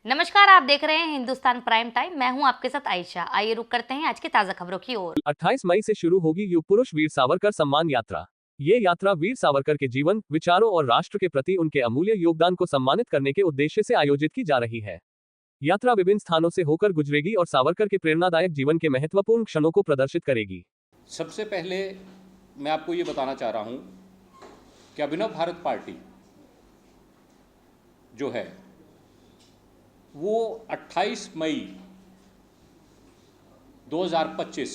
नमस्कार, आप देख रहे हैं हिंदुस्तान प्राइम टाइम। मैं हूं आपके साथ आयशा। आइए रुक करते हैं आज की ताजा खबरों की ओर। 28 मई से शुरू होगी युग पुरुष वीर सावरकर सम्मान यात्रा। ये यात्रा वीर सावरकर के जीवन, विचारों और राष्ट्र के प्रति उनके अमूल्य योगदान को सम्मानित करने के उद्देश्य से आयोजित की जा रही है। यात्रा विभिन्न स्थानों से होकर गुजरेगी और सावरकर के प्रेरणादायक जीवन के महत्वपूर्ण क्षणों को प्रदर्शित करेगी। सबसे पहले मैं आपको ये बताना चाह रहा हूँ कि अभिनव भारत पार्टी जो है वो 28 मई 2025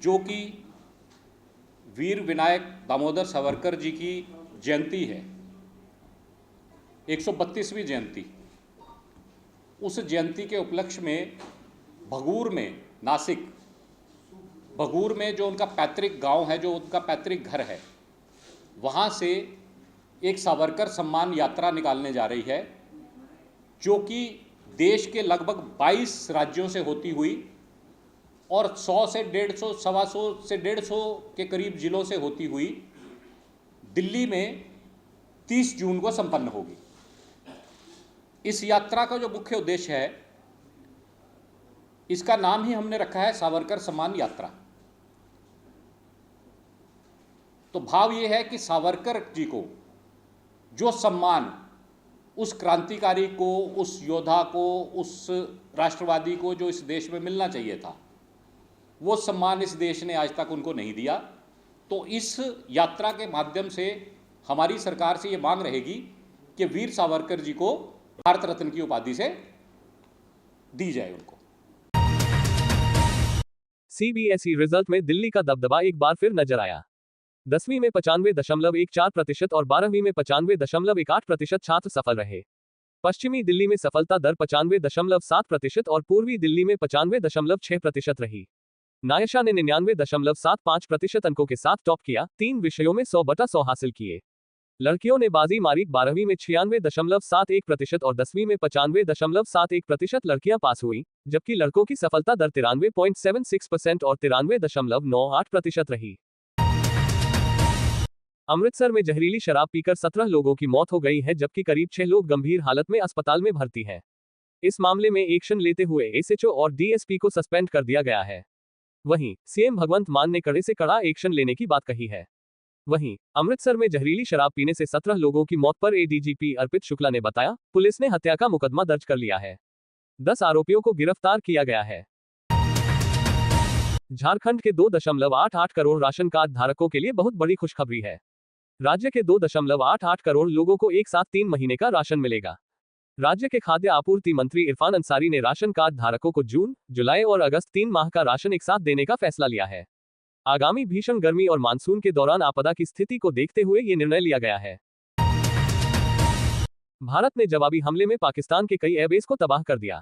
जो कि वीर विनायक दामोदर सावरकर जी की जयंती है, 132वीं जयंती, उस जयंती के उपलक्ष्य में भगूर में, नासिक भगूर में जो उनका पैतृक गांव है, जो उनका पैतृक घर है, वहाँ से एक सावरकर सम्मान यात्रा निकालने जा रही है, जो कि देश के लगभग 22 राज्यों से होती हुई और 100 से 150, 125 से 150 के करीब जिलों से होती हुई दिल्ली में 30 जून को संपन्न होगी। इस यात्रा का जो मुख्य उद्देश्य है, इसका नाम ही हमने रखा है सावरकर सम्मान यात्रा। तो भाव ये है कि सावरकर जी को जो सम्मान उस क्रांतिकारी को, उस योद्धा को, उस राष्ट्रवादी को जो इस देश में मिलना चाहिए था, वो सम्मान इस देश ने आज तक उनको नहीं दिया। तो इस यात्रा के माध्यम से हमारी सरकार से ये मांग रहेगी कि वीर सावरकर जी को भारत रत्न की उपाधि से दी जाए उनको। सीबीएसई रिजल्ट में दिल्ली का दबदबा एक बार फिर नजर आया। 10वीं में 95.14% और 12वीं में 95.18% छात्र सफल रहे। पश्चिमी दिल्ली में सफलता दर 95.7% और पूर्वी दिल्ली में 95.6% रही। नायशा ने 99.75% अंकों के साथ टॉप किया, 3 विषयों में 100/100 हासिल किए। लड़कियों ने बाजी मारी, 12वीं में 96.71% और 10वीं में 95.71% लड़कियां पास हुई, जबकि लड़कों की सफलता दर 93.76% और 93.98% रही। अमृतसर में जहरीली शराब पीकर 17 लोगों की मौत हो गई है, जबकि करीब 6 लोग गंभीर हालत में अस्पताल में भर्ती हैं। इस मामले में एक्शन लेते हुए एसएचओ और डीएसपी को सस्पेंड कर दिया गया है। वहीं सीएम भगवंत मान ने कड़े से कड़ा एक्शन लेने की बात कही है। वहीं अमृतसर में जहरीली शराब पीने से 17 लोगों की मौत पर एडीजीपी अर्पित शुक्ला ने बताया, पुलिस ने हत्या का मुकदमा दर्ज कर लिया है। 10 आरोपियों को गिरफ्तार किया गया है। झारखंड के 2.88 करोड़ राशन कार्ड धारकों के लिए बहुत बड़ी खुशखबरी है। राज्य के 2.88 करोड़ लोगों को एक साथ 3 महीने का राशन मिलेगा। राज्य के खाद्य आपूर्ति मंत्री इरफान अंसारी ने राशन कार्ड धारकों को जून, जुलाई और अगस्त 3 माह का राशन एक साथ देने का फैसला लिया है। आगामी भीषण गर्मी और मानसून के दौरान आपदा की स्थिति को देखते हुए ये निर्णय लिया गया है। भारत ने जवाबी हमले में पाकिस्तान के कई एयरबेस को तबाह कर दिया।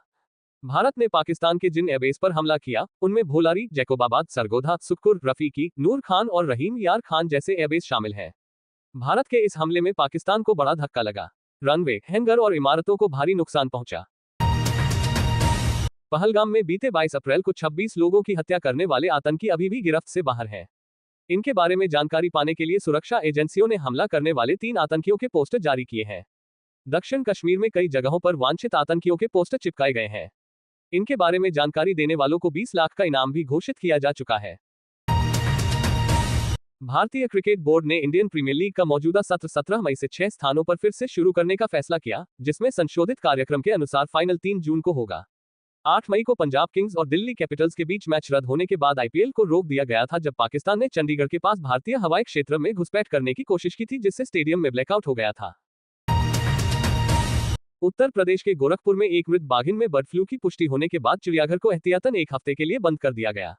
भारत ने पाकिस्तान के जिन एयरबेस पर हमला किया, उनमें भोलारी, जैकोबाबाद, सरगोधा, सुक्कुर, रफीकी, नूर खान और रहीम यार खान जैसे एयरबेस शामिल हैं। भारत के इस हमले में पाकिस्तान को बड़ा धक्का लगा। रनवे, हैंगर और इमारतों को भारी नुकसान पहुंचा। पहलगाम में बीते 22 अप्रैल को 26 लोगों की हत्या करने वाले आतंकी अभी भी गिरफ्त से बाहर हैं। इनके बारे में जानकारी पाने के लिए सुरक्षा एजेंसियों ने हमला करने वाले 3 आतंकियों के पोस्टर जारी किए हैं। दक्षिण कश्मीर में कई जगहों पर वांछित आतंकियों के पोस्टर चिपकाए गए हैं। इनके बारे में जानकारी देने वालों को 20 लाख का इनाम भी घोषित किया जा चुका है। भारतीय क्रिकेट बोर्ड ने इंडियन प्रीमियर लीग का मौजूदा सत्र 17 मई से 6 स्थानों पर फिर से शुरू करने का फैसला किया, जिसमें संशोधित कार्यक्रम के अनुसार फाइनल 3 जून को होगा। 8 मई को पंजाब किंग्स और दिल्ली कैपिटल्स के बीच मैच रद्द होने के बाद आईपीएल को रोक दिया गया था, जब पाकिस्तान ने चंडीगढ़ के पास भारतीय हवाई क्षेत्र में घुसपैठ करने की कोशिश की थी, जिससे स्टेडियम में ब्लैकआउट हो गया था। उत्तर प्रदेश के गोरखपुर में एक मृत बाघिन में बर्ड फ्लू की पुष्टि होने के बाद चिड़ियाघर को एहतियातन 1 हफ्ते के लिए बंद कर दिया गया।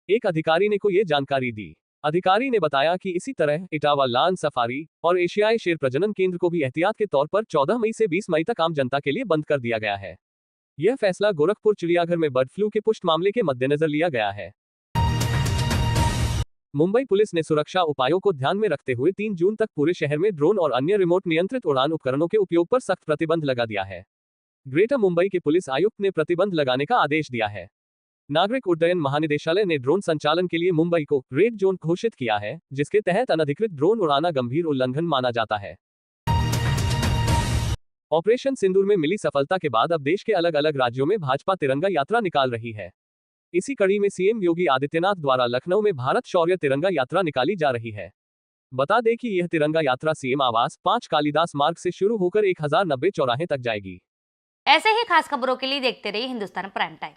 एक अधिकारी ने को ये जानकारी दी। अधिकारी ने बताया कि इसी तरह इटावा लान सफारी और एशियाई शेर प्रजनन केंद्र को भी एहतियात के तौर पर 14 मई से 20 मई तक आम जनता के लिए बंद कर दिया गया है। यह फैसला गोरखपुर चिड़ियाघर में बर्ड फ्लू के पुष्ट मामले के मद्देनजर लिया गया है। मुंबई पुलिस ने सुरक्षा उपायों को ध्यान में रखते हुए 3 जून तक पूरे शहर में ड्रोन और अन्य रिमोट नियंत्रित उड़ान उपकरणों के उपयोग पर सख्त प्रतिबंध लगा दिया है। ग्रेटर मुंबई के पुलिस आयुक्त ने प्रतिबंध लगाने का आदेश दिया है। नागरिक उड्डयन महानिदेशालय ने ड्रोन संचालन के लिए मुंबई को रेड जोन घोषित किया है, जिसके तहत अनधिकृत ड्रोन उड़ाना गंभीर उल्लंघन माना जाता है। ऑपरेशन सिंदूर में मिली सफलता के बाद अब देश के अलग अलग राज्यों में भाजपा तिरंगा यात्रा निकाल रही है। इसी कड़ी में सीएम योगी आदित्यनाथ द्वारा लखनऊ में भारत शौर्य तिरंगा यात्रा निकाली जा रही है। बता दें कि यह तिरंगा यात्रा सीएम आवास 5 कालिदास मार्ग से शुरू होकर 1090 चौराहे तक जाएगी। ऐसे ही खास खबरों के लिए देखते रहिए हिंदुस्तान प्राइम टाइम।